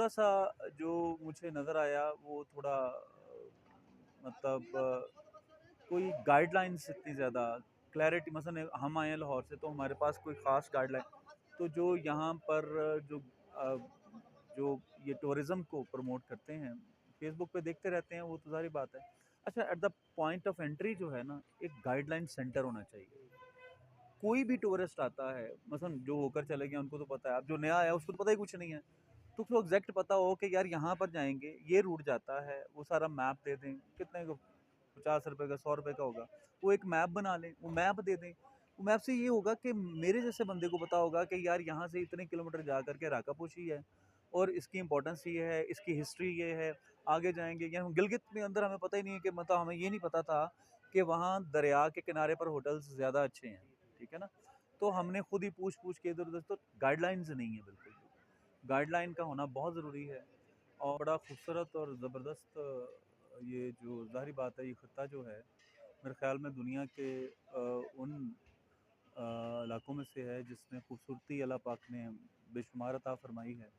थोड़ा-सा जो मुझे नज़र आया वो थोड़ा मतलब कोई गाइडलाइंस इतनी ज़्यादा क्लैरिटी मसलन हम आए हैं लाहौर से तो हमारे पास कोई ख़ास गाइडलाइन तो जो यहाँ पर अ, जो ये टूरिज़्म को प्रमोट करते हैं, फ़ेसबुक पे देखते रहते हैं वो तो ज़ाहिर बात है। अच्छा at the point of entry जो है ना, एक गाइडलाइन सेंटर होना चाहिए। कोई भी टूरिस्ट आता है, मसलन जो होकर चले गए उनको तो पता है, अब जो नया आया उसको तो पता ही कुछ नहीं है। तो उसको एग्ज़ैक्ट पता हो कि यार यहाँ पर जाएँगे, ये रूट जाता है, वो सारा मैप दे दें, कितने का ₹50 का, ₹100 का होगा। वो एक मैप बना लें, वो मैप दे दें। वो मैप से ये होगा कि मेरे जैसे बंदे को पता होगा कि यार यहाँ से इतने किलोमीटर जा कर के राकापोशी है और इसकी इम्पोर्टेंस ये है, इसकी हिस्ट्री ये है, आगे जाएँगे या गिलगित में अंदर हमें पता ही नहीं है कि मतलब हमें ये नहीं पता था कि वहाँ दरिया के किनारे पर होटल्स ज़्यादा अच्छे हैं, ठीक है ना? तो हमने खुद ही पूछ-पूछ के इधर-उधर तो गाइडलाइंस नहीं है बिल्कुल भी। गाइडलाइन का होना बहुत ज़रूरी है और बड़ा खूबसूरत और ज़बरदस्त ये जो ज़ाहिर बात है ये खित्ता जो है, मेरे ख़्याल में दुनिया के उन इलाकों में से है जिसमें खूबसूरती अल्लाह पाक ने बेशुमार अता फ़रमाई है।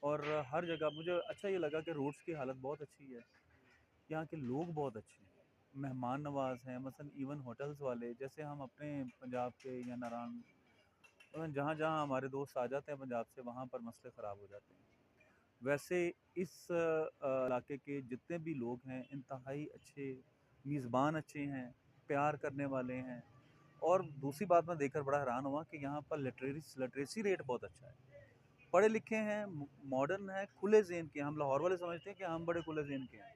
और हर जगह मुझे अच्छा ये लगा कि रोड्स की हालत बहुत अच्छी है, यहाँ के लोग बहुत अच्छे हैं, मेहमान नवाज़ हैं, मसलन इवन होटल्स वाले जैसे हम अपने पंजाब के या नारायण जहाँ-जहाँ हमारे दोस्त आ जाते हैं पंजाब से वहाँ पर मसले ख़राब हो जाते हैं। वैसे इस इलाके के जितने भी लोग हैं इंतहाई अच्छे, मेज़बान अच्छे हैं, प्यार करने वाले हैं और दूसरी बात मैं देखकर बड़ा हैरान हुआ कि यहाँ पर लिटरेसी रेट बहुत अच्छा है। पढ़े लिखे हैं, मॉडर्न हैं, खुले ज़हन के हैं। हम लाहौर वाले समझते हैं कि हम बड़े खुले ज़हन के हैं।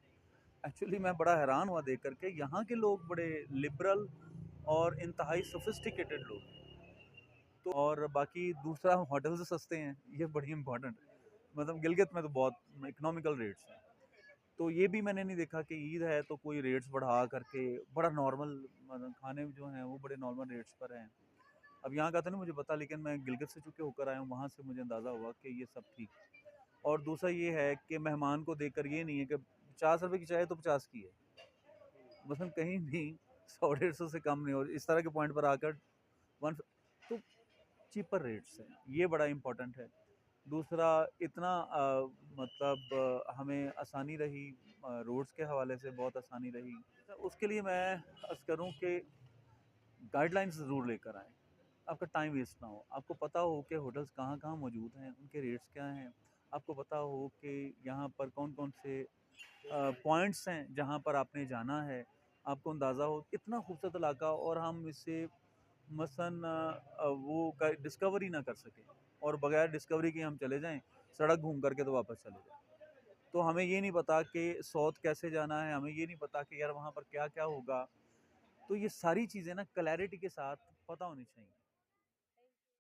एक्चुअली मैं बड़ा हैरान हुआ देख कर के यहाँ के लोग बड़े लिबरल और इंतहाई सोफिस्टिकेटेड लोग हैं। तो और बाकी दूसरा होटल्स सस्ते हैं, ये बड़ी इम्पोर्टेंट है। मतलब गिलगित में तो बहुत इकोनॉमिकल रेट्स हैं। तो ये भी मैंने नहीं देखा कि ईद है तो कोई रेट्स बढ़ा करके बड़ा नॉर्मल मतलब खाने जो हैं वो बड़े नॉर्मल रेट्स पर हैं। अब यहाँ का तो नहीं मुझे पता लेकिन मैं गिलगित से चूँकि होकर आया हूँ वहाँ से मुझे अंदाज़ा हुआ कि ये सब ठीक है। और दूसरा ये है कि मेहमान को देखकर ये नहीं है कि ₹50 की चाय तो 50 की है। मसलन कहीं भी 100 डेढ़ 100 से कम नहीं हो इस तरह के पॉइंट पर आकर वन तो चीपर रेट्स हैं, ये बड़ा इम्पोर्टेंट है। दूसरा इतना मतलब हमें आसानी रही रोड्स के हवाले से बहुत आसानी रही। तो उसके लिए मैं अर्ज़ करूँ कि गाइडलाइंस ज़रूर लेकर आएँ। आपका टाइम वेस्ट ना हो। आपको पता हो कि होटल्स कहाँ-कहाँ मौजूद हैं, उनके रेट्स क्या हैं। आपको पता हो कि यहाँ पर कौन-कौन से पॉइंट्स हैं जहाँ पर आपने जाना है। आपको अंदाज़ा हो इतना खूबसूरत इलाका और हम इससे मसलन वो क डिस्कवर ही ना कर सकें और बगैर डिस्कवरी के हम चले जाएँ, सड़क घूम कर के तो वापस चले जाएँ। तो हमें ये नहीं पता कि साउथ कैसे जाना है, हमें ये नहीं पता कि यार वहाँ पर क्या-क्या होगा। तो ये सारी चीज़ें ना क्लैरिटी के साथ पता होनी चाहिए।